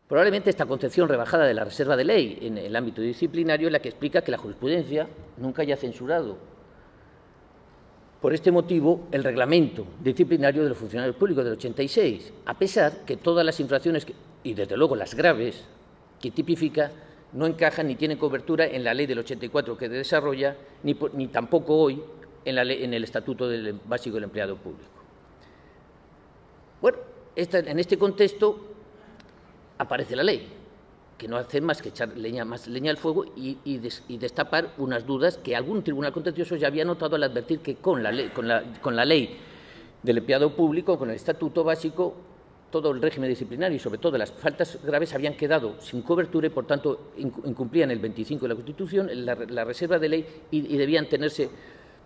Probablemente esta concepción rebajada de la reserva de ley en el ámbito disciplinario es la que explica que la jurisprudencia nunca haya censurado por este motivo el reglamento disciplinario de los funcionarios públicos del 86, a pesar que todas las infracciones, y desde luego las graves, que tipifica, no encajan ni tienen cobertura en la ley del 84 que desarrolla, ni tampoco hoy en el Estatuto Básico del Empleado Público. Bueno, en este contexto aparece la ley, que no hace más que echar más leña al fuego y destapar unas dudas que algún tribunal contencioso ya había notado al advertir que con la ley del empleado público, con el Estatuto Básico, todo el régimen disciplinario y sobre todo las faltas graves habían quedado sin cobertura y, por tanto, incumplían el 25 de la Constitución, la reserva de ley, y debían tenerse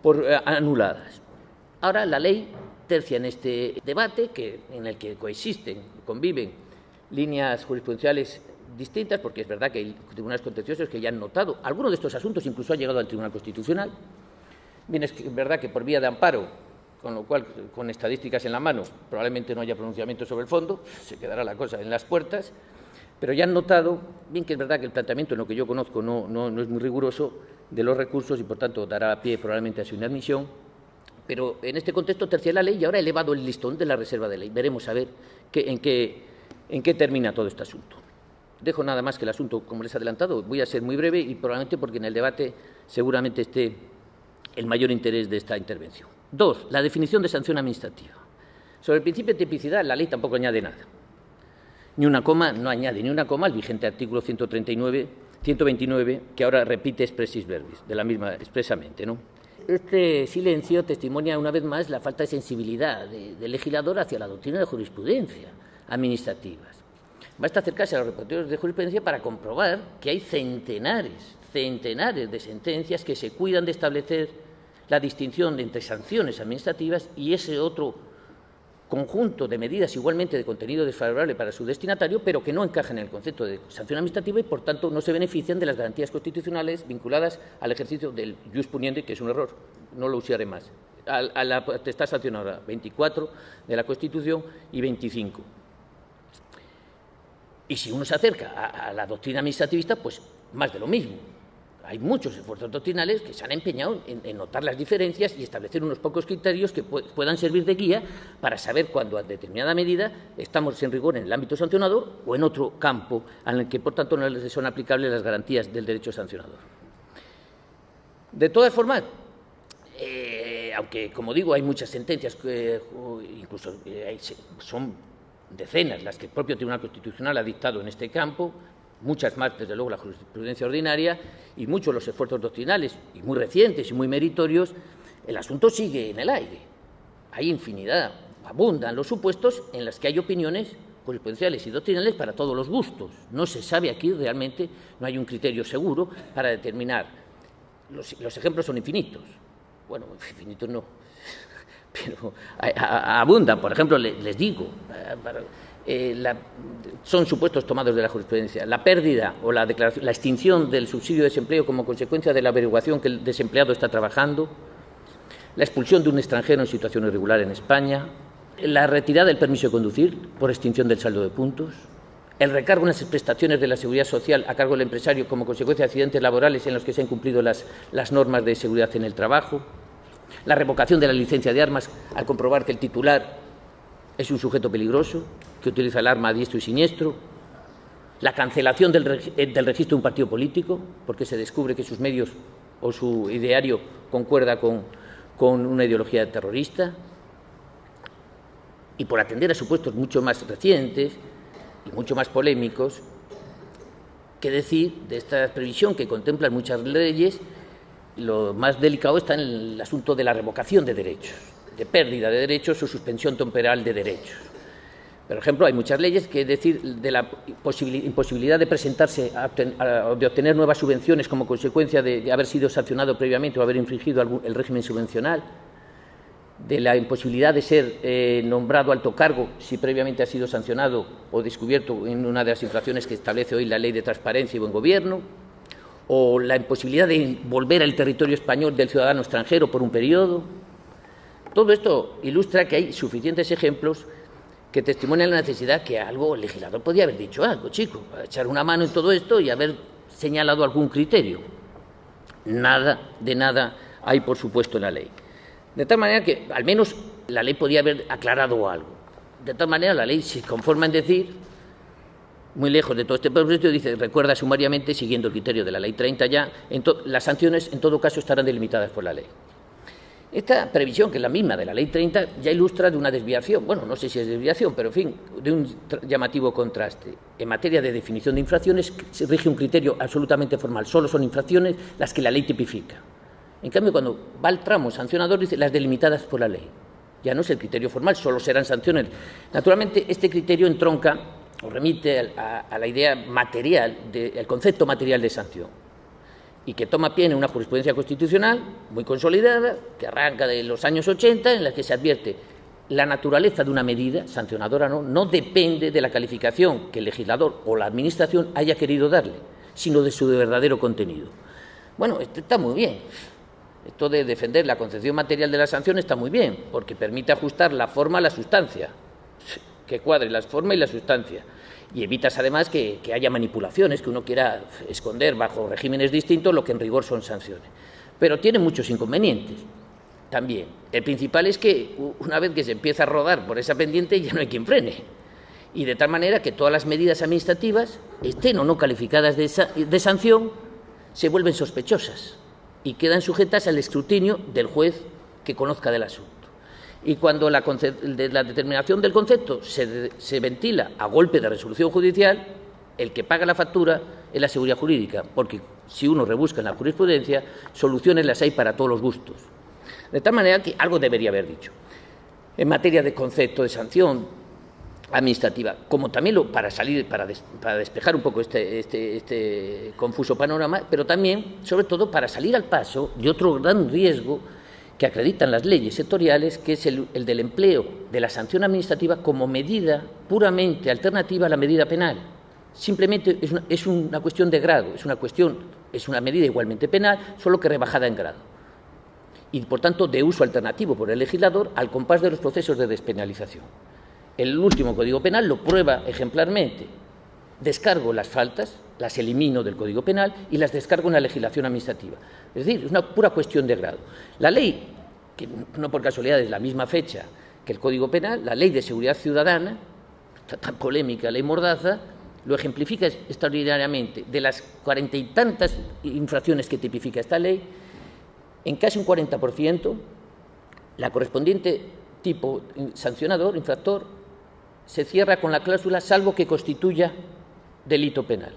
por anuladas. Ahora la ley tercia en este debate en el que conviven líneas jurisprudenciales distintas, porque es verdad que hay tribunales contenciosos que ya han notado algunos de estos asuntos, incluso ha llegado al Tribunal Constitucional. Bien, es verdad que por vía de amparo, con lo cual, con estadísticas en la mano, probablemente no haya pronunciamiento sobre el fondo, se quedará la cosa en las puertas, pero ya han notado, bien que es verdad que el planteamiento, en lo que yo conozco, no es muy riguroso, de los recursos y, por tanto, dará pie probablemente a su inadmisión, pero en este contexto tercia la ley y ahora ha elevado el listón de la reserva de ley. Veremos a ver en qué termina todo este asunto. Dejo nada más que el asunto, como les he adelantado, voy a ser muy breve y probablemente porque en el debate seguramente esté el mayor interés de esta intervención. 2. La definición de sanción administrativa. Sobre el principio de tipicidad, la ley tampoco añade nada. No añade ni una coma al vigente artículo 129, que ahora repite expressis verbis, de la misma expresamente, ¿no? Este silencio testimonia una vez más la falta de sensibilidad del legislador hacia la doctrina de jurisprudencia administrativas. Basta acercarse a los repositorios de jurisprudencia para comprobar que hay centenares de sentencias que se cuidan de establecer la distinción entre sanciones administrativas y ese otro conjunto de medidas igualmente de contenido desfavorable para su destinatario, pero que no encajan en el concepto de sanción administrativa y, por tanto, no se benefician de las garantías constitucionales vinculadas al ejercicio del jus puniendi, que es un error, no lo usaré más, a la potestad sancionadora, 24 de la Constitución y 25. Y si uno se acerca a la doctrina administrativista, pues más de lo mismo. Hay muchos esfuerzos doctrinales que se han empeñado en notar las diferencias y establecer unos pocos criterios que puedan servir de guía para saber cuándo, a determinada medida, estamos en rigor en el ámbito sancionador o en otro campo en el que, por tanto, no les son aplicables las garantías del derecho sancionador. De todas formas, aunque, como digo, hay muchas sentencias, incluso son decenas las que el propio Tribunal Constitucional ha dictado en este campo, muchas más, desde luego, la jurisprudencia ordinaria y muchos los esfuerzos doctrinales, y muy recientes y muy meritorios, el asunto sigue en el aire. Hay infinidad, abundan los supuestos en los que hay opiniones jurisprudenciales y doctrinales para todos los gustos. No se sabe aquí realmente, no hay un criterio seguro para determinar. Los ejemplos son infinitos. Bueno, infinitos no, pero abundan. Por ejemplo, les digo, son supuestos tomados de la jurisprudencia: la pérdida o la extinción del subsidio de desempleo como consecuencia de la averiguación que el desempleado está trabajando, la expulsión de un extranjero en situación irregular en España, la retirada del permiso de conducir por extinción del saldo de puntos, el recargo en las prestaciones de la seguridad social a cargo del empresario como consecuencia de accidentes laborales en los que se han incumplido las normas de seguridad en el trabajo, la revocación de la licencia de armas al comprobar que el titular es un sujeto peligroso, que utiliza el arma a diestro y siniestro, la cancelación del registro de un partido político, porque se descubre que sus medios o su ideario concuerda con una ideología terrorista, y por atender a supuestos mucho más recientes y mucho más polémicos, ¿qué decir de esta previsión que contemplan muchas leyes? Lo más delicado está en el asunto de la revocación de derechos, de pérdida de derechos o suspensión temporal de derechos. Por ejemplo, hay muchas leyes que decir de la imposibilidad de presentarse o de obtener nuevas subvenciones como consecuencia de haber sido sancionado previamente o haber infringido el régimen subvencional, de la imposibilidad de ser nombrado alto cargo si previamente ha sido sancionado o descubierto en una de las infracciones que establece hoy la Ley de Transparencia y Buen Gobierno, o la imposibilidad de volver al territorio español del ciudadano extranjero por un periodo. Todo esto ilustra que hay suficientes ejemplos que testimonian la necesidad que algo el legislador podía haber dicho algo, chico, para echar una mano en todo esto y haber señalado algún criterio. Nada de nada hay, por supuesto, en la ley. De tal manera que, al menos, la ley podía haber aclarado algo. De tal manera, la ley se conforma en decir, muy lejos de todo este proceso, dice, recuerda sumariamente, siguiendo el criterio de la Ley 30 ya, las sanciones, en todo caso, estarán delimitadas por la ley. Esta previsión, que es la misma de la Ley 30, ya ilustra de una desviación, bueno, no sé si es desviación, pero en fin, de un llamativo contraste. En materia de definición de infracciones se rige un criterio absolutamente formal, solo son infracciones las que la ley tipifica. En cambio, cuando va al tramo sancionador, dice las delimitadas por la ley. Ya no es el criterio formal, solo serán sanciones. Naturalmente, este criterio entronca o remite a la idea material, el concepto material de sanción, y que toma pie en una jurisprudencia constitucional muy consolidada, que arranca de los años 80, en la que se advierte la naturaleza de una medida, sancionadora no depende de la calificación que el legislador o la Administración haya querido darle, sino de su verdadero contenido. Bueno, esto está muy bien. Esto de defender la concepción material de la sanción está muy bien, porque permite ajustar la forma a la sustancia, que cuadre la forma y la sustancia. Y evitas además que haya manipulaciones, que uno quiera esconder bajo regímenes distintos lo que en rigor son sanciones. Pero tiene muchos inconvenientes también. El principal es que una vez que se empieza a rodar por esa pendiente ya no hay quien frene. Y de tal manera que todas las medidas administrativas, estén o no calificadas de sanción, se vuelven sospechosas y quedan sujetas al escrutinio del juez que conozca del asunto. Y cuando la determinación del concepto se ventila a golpe de resolución judicial, el que paga la factura es la seguridad jurídica, porque si uno rebusca en la jurisprudencia, soluciones las hay para todos los gustos. De tal manera que algo debería haber dicho. En materia de concepto de sanción administrativa, como también para despejar un poco este confuso panorama, pero también, sobre todo, para salir al paso de otro gran riesgo que acreditan las leyes sectoriales, que es el del empleo de la sanción administrativa como medida puramente alternativa a la medida penal. Simplemente es una cuestión de grado, es una medida igualmente penal, solo que rebajada en grado. Y, por tanto, de uso alternativo por el legislador al compás de los procesos de despenalización. El último Código Penal lo prueba ejemplarmente. Descargo las faltas, las elimino del Código Penal y las descargo en la legislación administrativa. Es decir, es una pura cuestión de grado. La ley, que no por casualidad es la misma fecha que el Código Penal, la Ley de Seguridad Ciudadana, tan polémica ley mordaza, lo ejemplifica extraordinariamente. De las 40 y tantas infracciones que tipifica esta ley, en casi un 40%, la correspondiente tipo sancionador, infractor, se cierra con la cláusula salvo que constituya delito penal.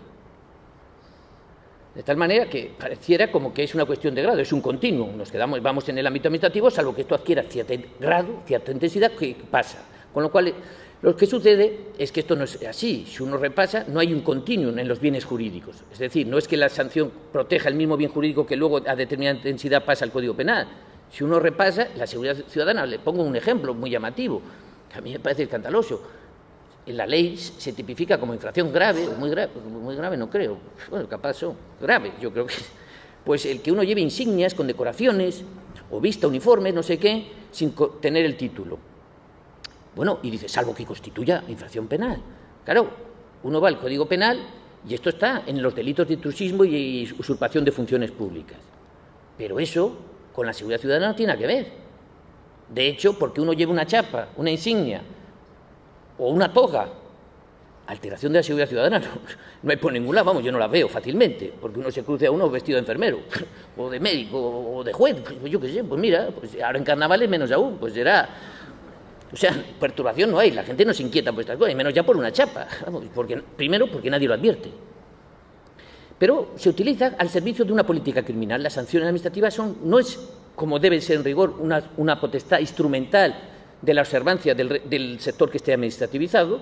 De tal manera que pareciera como que es una cuestión de grado, es un continuo. Vamos en el ámbito administrativo, salvo que esto adquiera cierto grado, cierta intensidad, que pasa. Con lo cual, lo que sucede es que esto no es así. Si uno repasa, no hay un continuum en los bienes jurídicos. Es decir, no es que la sanción proteja el mismo bien jurídico que luego a determinada intensidad pasa al Código Penal. Si uno repasa, la seguridad ciudadana, le pongo un ejemplo muy llamativo, que a mí me parece escandaloso. En la ley se tipifica como infracción grave, muy grave no creo, bueno, capaz son grave, yo creo que, pues el que uno lleve insignias con decoraciones o vista uniforme, no sé qué, sin tener el título. Bueno, y dice, salvo que constituya infracción penal. Claro, uno va al Código Penal y esto está en los delitos de intrusismo y usurpación de funciones públicas. Pero eso con la seguridad ciudadana no tiene nada que ver. De hecho, porque uno lleva una chapa, una insignia o una toga, alteración de la seguridad ciudadana no hay por ningún lado, vamos, yo no la veo fácilmente, porque uno se cruce a uno vestido de enfermero, o de médico, o de juez, pues yo qué sé, pues mira, pues ahora en carnavales menos aún, pues será, o sea, perturbación no hay, la gente no se inquieta por estas cosas, y menos ya por una chapa, vamos, primero porque nadie lo advierte. Pero se utiliza al servicio de una política criminal. Las sanciones administrativas no es, como debe ser en rigor, una potestad instrumental de la observancia del sector que esté administrativizado.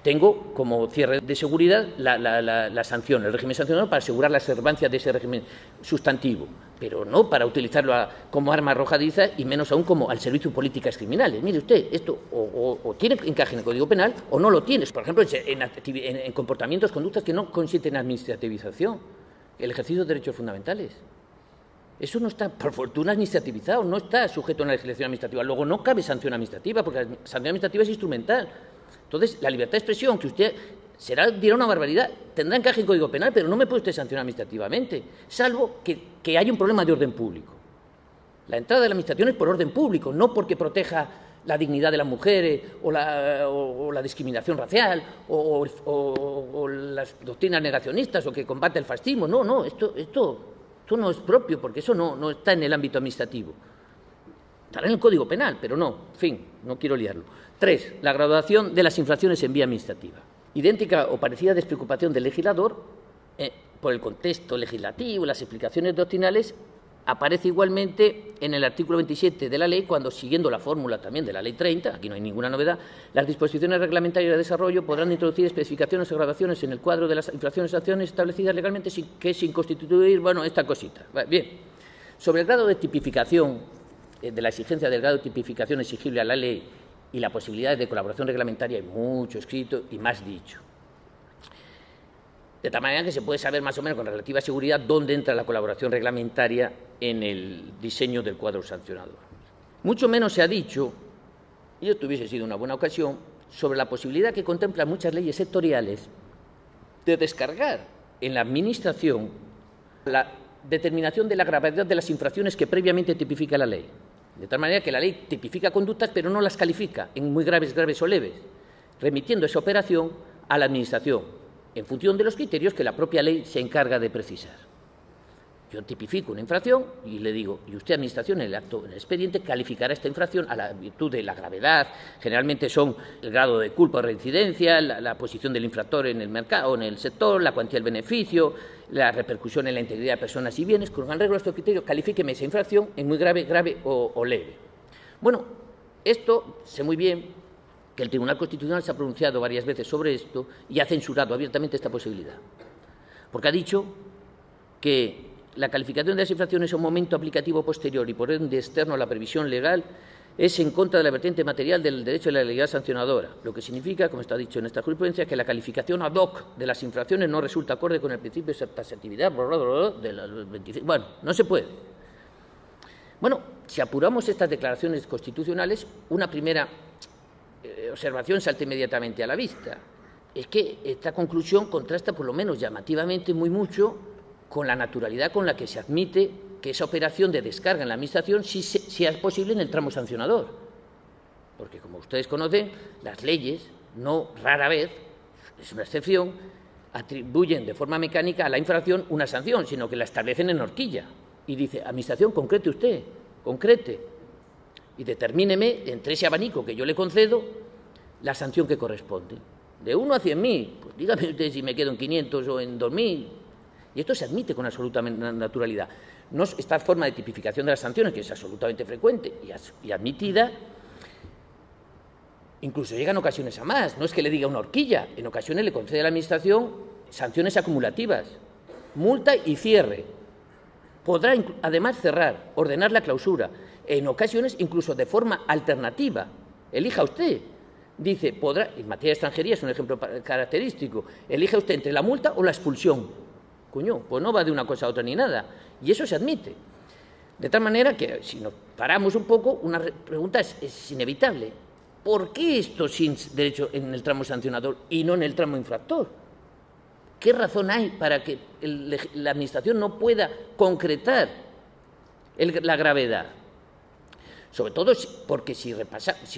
Tengo como cierre de seguridad la sanción, el régimen sancionador, para asegurar la observancia de ese régimen sustantivo, pero no para utilizarlo como arma arrojadiza y menos aún como al servicio de políticas criminales. Mire usted, esto o tiene encaje en el Código Penal o no lo tiene. Por ejemplo, en comportamientos, conductas que no consienten administrativización, el ejercicio de derechos fundamentales. Eso no está, por fortuna, administrativizado, no está sujeto a una legislación administrativa. Luego no cabe sanción administrativa, porque la sanción administrativa es instrumental. Entonces, la libertad de expresión, que usted dirá una barbaridad, tendrá encaje en Código Penal, pero no me puede usted sancionar administrativamente, salvo que haya un problema de orden público. La entrada de la Administración es por orden público, no porque proteja la dignidad de las mujeres o la discriminación racial o las doctrinas negacionistas o que combate el fascismo. No, esto no es propio, porque eso no está en el ámbito administrativo. Estará en el Código Penal, pero no, en fin, no quiero liarlo. 3. La graduación de las infracciones en vía administrativa. Idéntica o parecida despreocupación del legislador por el contexto legislativo y las explicaciones doctrinales aparece igualmente en el artículo 27 de la ley, cuando, siguiendo la fórmula también de la ley 30, aquí no hay ninguna novedad, las disposiciones reglamentarias de desarrollo podrán introducir especificaciones o graduaciones en el cuadro de las infracciones y sanciones establecidas legalmente sin constituir, esta cosita. Bien, sobre el grado de tipificación, de la exigencia del grado de tipificación exigible a la ley y la posibilidad de colaboración reglamentaria, hay mucho escrito y más dicho. De tal manera que se puede saber más o menos con relativa seguridad dónde entra la colaboración reglamentaria en el diseño del cuadro sancionador. Mucho menos se ha dicho, y esto hubiese sido una buena ocasión, sobre la posibilidad que contemplan muchas leyes sectoriales de descargar en la Administración la determinación de la gravedad de las infracciones que previamente tipifica la ley. De tal manera que la ley tipifica conductas, pero no las califica en muy graves, graves o leves, remitiendo esa operación a la Administración, en función de los criterios que la propia ley se encarga de precisar. Yo tipifico una infracción y le digo, y usted, Administración, en el acto, en el expediente, calificará esta infracción a la virtud de la gravedad. Generalmente son el grado de culpa o reincidencia, la posición del infractor en el mercado o en el sector, la cuantía del beneficio, la repercusión en la integridad de personas y bienes. Con arreglo a estos criterios, califíqueme esa infracción en muy grave, grave o leve. Bueno, esto sé muy bien que el Tribunal Constitucional se ha pronunciado varias veces sobre esto y ha censurado abiertamente esta posibilidad, porque ha dicho que la calificación de las infracciones a un momento aplicativo posterior y por ende externo a la previsión legal es en contra de la vertiente material del derecho de la legalidad sancionadora, lo que significa, como está dicho en esta jurisprudencia, que la calificación ad hoc de las infracciones no resulta acorde con el principio de taxatividad de los 25. Bueno, no se puede. Bueno, si apuramos estas declaraciones constitucionales, una primera observación salta inmediatamente a la vista. Es que esta conclusión contrasta, por lo menos llamativamente, muy mucho con la naturalidad con la que se admite que esa operación de descarga en la Administración sí sea posible en el tramo sancionador. Porque, como ustedes conocen, las leyes no rara vez, es una excepción, atribuyen de forma mecánica a la infracción una sanción, sino que la establecen en horquilla. Y dice, Administración, concrete usted, concrete. Y determíneme, entre ese abanico que yo le concedo, la sanción que corresponde. De 1 a 100.000, pues dígame usted si me quedo en 500 o en 2.000. Y esto se admite con absoluta naturalidad. No, esta forma de tipificación de las sanciones, que es absolutamente frecuente y admitida, incluso llega en ocasiones a más. No es que le diga una horquilla, en ocasiones le concede a la Administración sanciones acumulativas, multa y cierre. Podrá además cerrar, ordenar la clausura, en ocasiones incluso de forma alternativa. Elija usted. Dice, podrá, en materia de extranjería es un ejemplo característico, elija usted entre la multa o la expulsión. Coño, pues no va de una cosa a otra ni nada. Y eso se admite. De tal manera que, si nos paramos un poco, una pregunta es inevitable. ¿Por qué esto sin derecho en el tramo sancionador y no en el tramo infractor? ¿Qué razón hay para que la Administración no pueda concretar la gravedad? Sobre todo porque si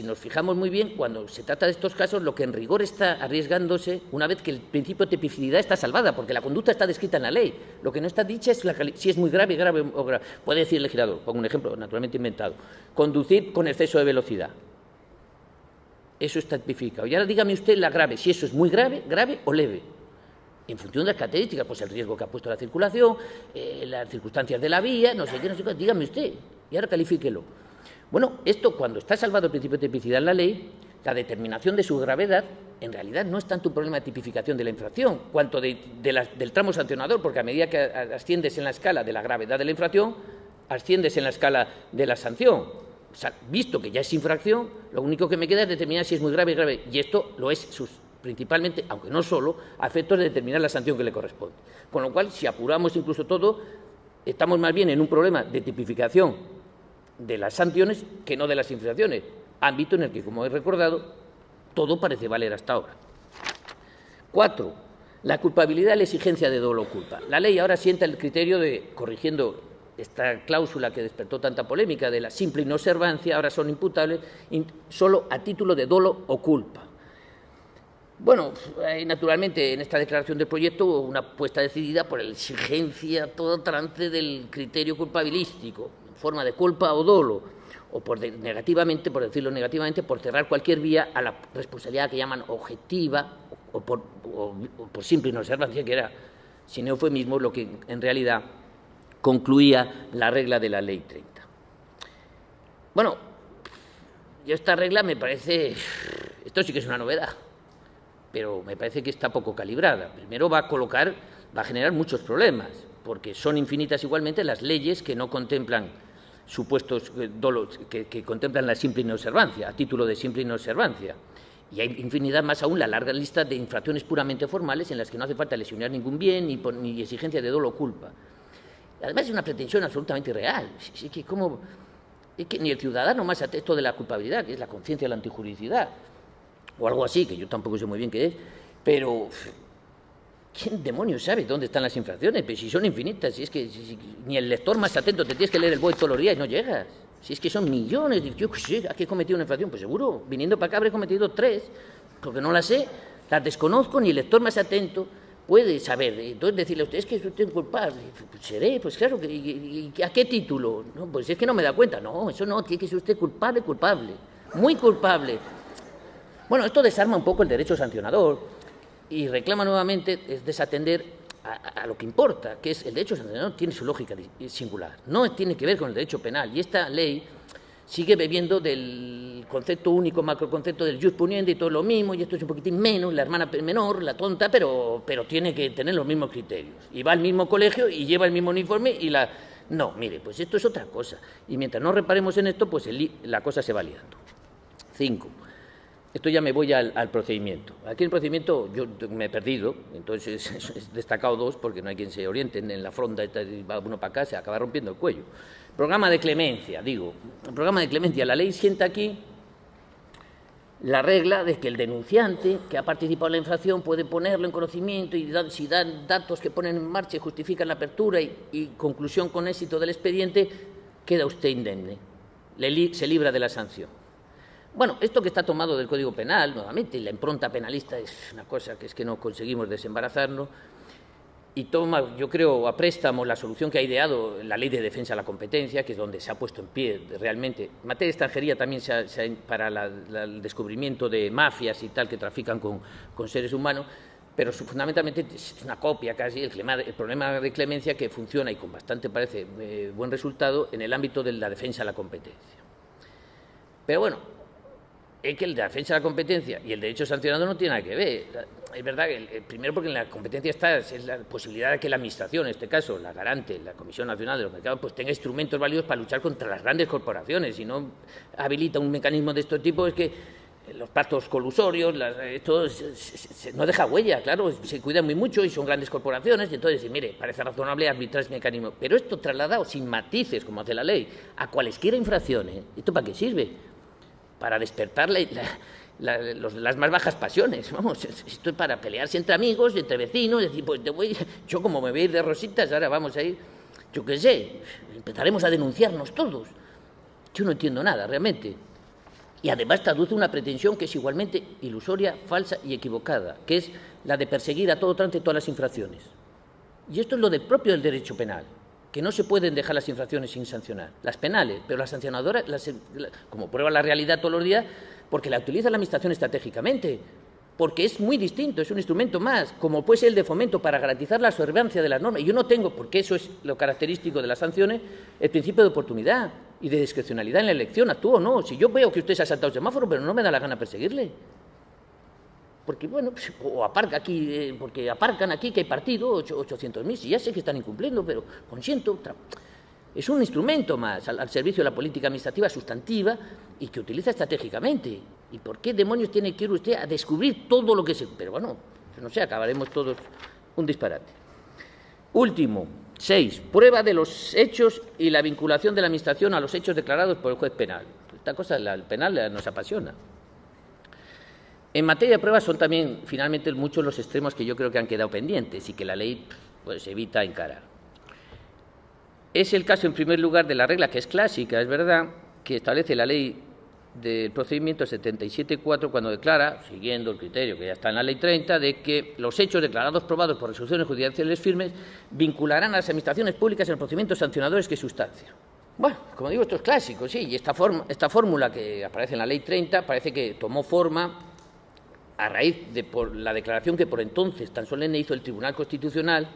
nos fijamos muy bien, cuando se trata de estos casos, lo que en rigor está arriesgándose, una vez que el principio de tipicidad está salvada, porque la conducta está descrita en la ley, lo que no está dicha es si es muy grave, grave o grave. Puede decir el legislador, pongo un ejemplo naturalmente inventado, conducir con exceso de velocidad. Eso está tipificado. Y ahora dígame usted la grave, si eso es muy grave, grave o leve. En función de las características, pues el riesgo que ha puesto la circulación, las circunstancias de la vía, no sé qué, dígame usted, y ahora califíquelo. Bueno, esto, cuando está salvado el principio de tipicidad en la ley, la determinación de su gravedad, en realidad no es tanto un problema de tipificación de la infracción, cuanto del tramo sancionador, porque a medida que asciendes en la escala de la gravedad de la infracción, asciendes en la escala de la sanción. O sea, visto que ya es infracción, lo único que me queda es determinar si es muy grave, grave, y esto lo es principalmente, aunque no solo, a efectos de determinar la sanción que le corresponde. Con lo cual, si apuramos incluso todo, estamos más bien en un problema de tipificación de las sanciones que no de las infracciones, ámbito en el que, como he recordado, todo parece valer hasta ahora. 4. La culpabilidad y la exigencia de dolo o culpa. La ley ahora sienta el criterio de, corrigiendo esta cláusula que despertó tanta polémica de la simple inobservancia, ahora son imputables solo a título de dolo o culpa. Bueno, naturalmente en esta declaración del proyecto hubo una apuesta decidida por la exigencia todo trance del criterio culpabilístico, en forma de culpa o dolo, o por decirlo negativamente, por cerrar cualquier vía a la responsabilidad que llaman objetiva o por simple inobservancia, que era, sin eufemismo, lo que en realidad concluía la regla de la Ley 30. Bueno, yo esta regla me parece, esto sí que es una novedad, pero me parece que está poco calibrada. Primero va a generar muchos problemas, porque son infinitas igualmente las leyes que no contemplan supuestos dolos, que contemplan la simple inobservancia, a título de simple inobservancia. Y hay infinidad, más aún, la larga lista de infracciones puramente formales en las que no hace falta lesionar ningún bien ni exigencia de dolo o culpa. Además, es una pretensión absolutamente irreal. Es que ni el ciudadano más atento de la culpabilidad, que es la conciencia de la antijuridicidad, o algo así, que yo tampoco sé muy bien qué es, pero ¿quién demonios sabe dónde están las infracciones? Pues si son infinitas, si es que ni el lector más atento te tienes que leer el BOE todos los días y no llegas. Si es que son millones, yo qué sé, ¿a qué he cometido una infracción? Pues seguro, viniendo para acá habré cometido 3, porque no las sé, las desconozco, ni el lector más atento puede saber. Entonces decirle a usted, es que usted es culpable, pues seré, pues claro, ¿y a qué título? No, pues es que no me da cuenta. No, eso no, tiene que ser usted culpable, muy culpable. Bueno, esto desarma un poco el derecho sancionador y reclama nuevamente es desatender a lo que importa, que es el derecho sancionador, tiene su lógica singular, no tiene que ver con el derecho penal, y esta ley sigue bebiendo del concepto único, macroconcepto del jus puniendi, y todo lo mismo, y esto es un poquitín menos, la hermana menor, la tonta, pero tiene que tener los mismos criterios, y va al mismo colegio y lleva el mismo uniforme y la... No, mire, pues esto es otra cosa, y mientras no reparemos en esto, pues la cosa se va liando. 5. Esto ya me voy al procedimiento. Aquí en el procedimiento yo me he perdido, entonces he destacado 2 porque no hay quien se oriente en la fronda, va uno para acá, se acaba rompiendo el cuello. Programa de clemencia, digo. El programa de clemencia, la ley sienta aquí la regla de que el denunciante que ha participado en la infracción puede ponerlo en conocimiento y si dan datos que ponen en marcha y justifican la apertura y conclusión con éxito del expediente, queda usted indemne, se libra de la sanción. Bueno, esto que está tomado del Código Penal, nuevamente, y la impronta penalista es una cosa que es que no conseguimos desembarazarnos, y toma, yo creo, a préstamo la solución que ha ideado la Ley de Defensa de la Competencia, que es donde se ha puesto en pie realmente. En materia de extranjería también para el descubrimiento de mafias y tal que trafican con seres humanos, pero fundamentalmente es una copia casi el problema de clemencia que funciona y con bastante, parece, buen resultado en el ámbito de la defensa de la competencia. Pero bueno, es que la defensa de la competencia y el derecho sancionado no tiene nada que ver. Es verdad que primero porque en la competencia es la posibilidad de que la Administración, en este caso la garante, la Comisión Nacional de los Mercados, pues tenga instrumentos válidos para luchar contra las grandes corporaciones. Si no habilita un mecanismo de este tipo es que los pactos colusorios, esto no deja huella, claro, se cuidan muy mucho y son grandes corporaciones, y entonces, mire, parece razonable arbitrar ese mecanismo. Pero esto trasladado sin matices, como hace la ley, a cualesquiera infracciones, ¿esto para qué sirve? Para despertar las más bajas pasiones, vamos, esto es para pelearse entre amigos, entre vecinos, decir, pues yo como me voy a ir de rositas, ahora vamos a ir, yo qué sé, empezaremos a denunciarnos todos. Yo no entiendo nada, realmente. Y además traduce una pretensión que es igualmente ilusoria, falsa y equivocada, que es la de perseguir a todo trance todas las infracciones. Y esto es lo propio del derecho penal, que no se pueden dejar las infracciones sin sancionar, las penales, pero las sancionadoras, como prueba la realidad todos los días, porque la utiliza la Administración estratégicamente, porque es muy distinto, es un instrumento más, como puede ser el de fomento para garantizar la observancia de las normas. Y yo no tengo, porque eso es lo característico de las sanciones, el principio de oportunidad y de discrecionalidad en la elección, actúo o no. Si yo veo que usted se ha saltado el semáforo, pero no me da la gana perseguirle. Porque, bueno, o aparca aquí, porque aparcan aquí que hay partido, 800.000, si ya sé que están incumpliendo, pero consiento. Es un instrumento más al servicio de la política administrativa sustantiva y que utiliza estratégicamente. ¿Y por qué demonios tiene que ir usted a descubrir todo lo que se...? Pero bueno, no sé, acabaremos todos un disparate. Último, 6. Prueba de los hechos y la vinculación de la Administración a los hechos declarados por el juez penal. Esta cosa, el penal nos apasiona. En materia de pruebas son también, finalmente, muchos los extremos que yo creo que han quedado pendientes y que la ley pues, evita encarar. Es el caso, en primer lugar, de la regla, que es clásica, es verdad, que establece la ley del procedimiento 77.4 cuando declara, siguiendo el criterio que ya está en la Ley 30, de que los hechos declarados probados por resoluciones judiciales firmes vincularán a las administraciones públicas en los procedimientos sancionadores que sustancian. Bueno, como digo, esto es clásico, sí, y esta fórmula que aparece en la Ley 30 parece que tomó forma a raíz de la declaración que por entonces tan solemne hizo el Tribunal Constitucional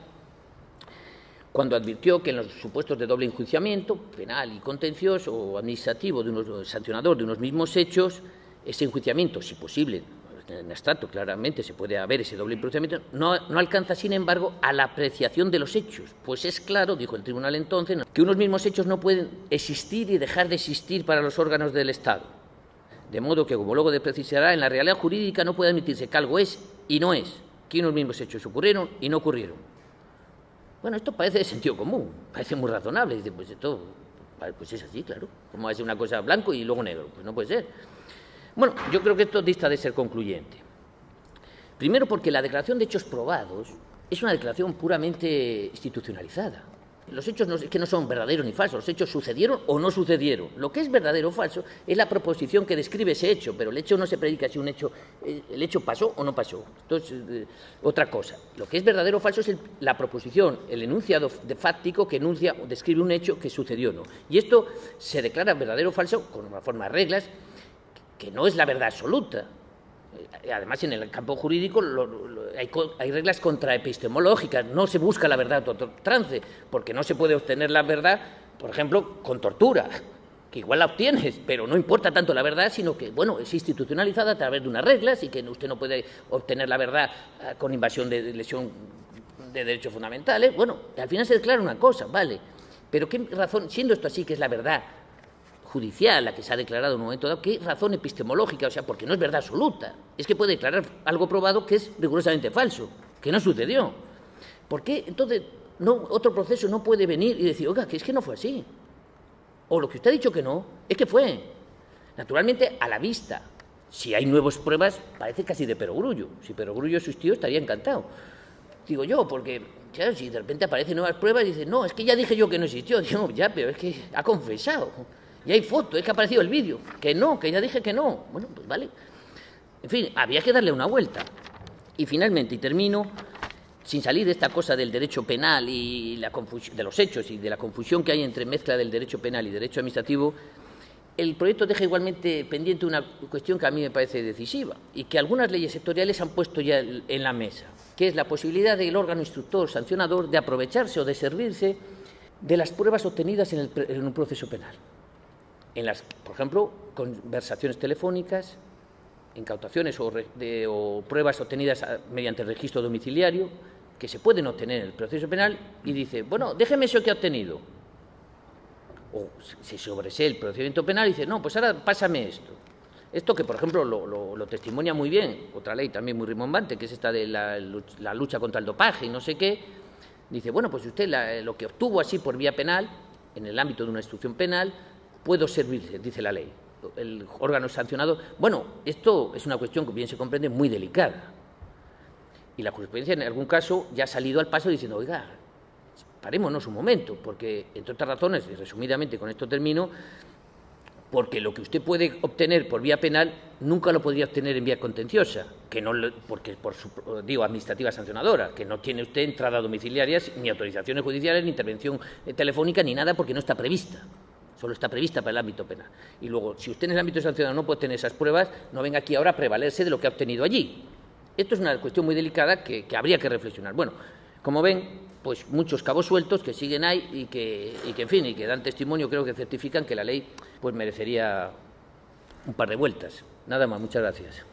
cuando advirtió que en los supuestos de doble enjuiciamiento, penal y contencioso o administrativo, sancionador de unos mismos hechos, ese enjuiciamiento, si posible, en abstracto claramente se puede haber ese doble enjuiciamiento, no alcanza, sin embargo, a la apreciación de los hechos, pues es claro, dijo el tribunal entonces, que unos mismos hechos no pueden existir y dejar de existir para los órganos del Estado. De modo que, como luego precisará, en la realidad jurídica no puede admitirse que algo es y no es, que unos mismos hechos ocurrieron y no ocurrieron. Bueno, esto parece de sentido común, parece muy razonable. Dice, pues esto, pues es así, claro. ¿Cómo va a ser una cosa blanco y luego negro? Pues no puede ser. Bueno, yo creo que esto dista de ser concluyente. Primero porque la declaración de hechos probados es una declaración puramente institucionalizada. Los hechos que no son verdaderos ni falsos, los hechos sucedieron o no sucedieron. Lo que es verdadero o falso es la proposición que describe ese hecho, pero el hecho no se predica si el hecho pasó o no pasó. Esto es otra cosa. Lo que es verdadero o falso es la proposición, el enunciado fáctico que describe un hecho que sucedió o no. Y esto se declara verdadero o falso con una forma de reglas que no es la verdad absoluta. Además, en el campo jurídico hay reglas contraepistemológicas, no se busca la verdad a otro trance, porque no se puede obtener la verdad, por ejemplo, con tortura, que igual la obtienes, pero no importa tanto la verdad, sino que, bueno, es institucionalizada a través de unas reglas y que usted no puede obtener la verdad con invasión de lesión de derechos fundamentales. Bueno, al final se declara una cosa, vale, pero ¿qué razón, siendo esto así, que es la verdad judicial, la que se ha declarado en un momento dado, ¿qué razón epistemológica? O sea, porque no es verdad absoluta. Es que puede declarar algo probado que es rigurosamente falso, que no sucedió. ¿Por qué entonces otro proceso no puede venir y decir, oiga, que es que no fue así? O lo que usted ha dicho que no, es que fue. Naturalmente, a la vista, si hay nuevas pruebas, parece casi de perogrullo. Si perogrullo existió, estaría encantado. Digo yo, porque, claro, si de repente aparecen nuevas pruebas y dicen, no, es que ya dije yo que no existió. Digo, ya, pero es que ha confesado. Y hay fotos, es que ha aparecido el vídeo. Que no, que ya dije que no. Bueno, pues vale. En fin, había que darle una vuelta. Y finalmente, y termino, sin salir de esta cosa del derecho penal y la confusión de los hechos y de la confusión que hay entre mezcla del derecho penal y derecho administrativo, el proyecto deja igualmente pendiente una cuestión que a mí me parece decisiva y que algunas leyes sectoriales han puesto ya en la mesa, que es la posibilidad del órgano instructor sancionador de aprovecharse o de servirse de las pruebas obtenidas en un proceso penal. Por ejemplo, conversaciones telefónicas, incautaciones o pruebas obtenidas mediante el registro domiciliario que se pueden obtener en el proceso penal y dice, bueno, déjeme eso que ha obtenido. O si sobresee el procedimiento penal y dice, no, pues ahora pásame esto. Esto que, por ejemplo, lo testimonia muy bien, otra ley también muy rimbombante, que es esta de la lucha contra el dopaje y no sé qué, dice, bueno, pues usted lo que obtuvo así por vía penal, en el ámbito de una instrucción penal, puedo servirse, dice la ley, el órgano sancionado. Bueno, esto es una cuestión que bien se comprende muy delicada. Y la jurisprudencia en algún caso ya ha salido al paso diciendo, oiga, parémonos un momento, porque, entre otras razones, y resumidamente con esto termino, porque lo que usted puede obtener por vía penal nunca lo podría obtener en vía contenciosa, porque administrativa sancionadora, que no tiene usted entradas domiciliarias, ni autorizaciones judiciales, ni intervención telefónica, ni nada, porque no está prevista. Solo está prevista para el ámbito penal. Y luego, si usted en el ámbito sancionador no puede tener esas pruebas, no venga aquí ahora a prevalerse de lo que ha obtenido allí. Esto es una cuestión muy delicada que habría que reflexionar. Bueno, como ven, pues muchos cabos sueltos que siguen ahí y que en fin, y que dan testimonio, creo que certifican que la ley pues merecería un par de vueltas. Nada más, muchas gracias.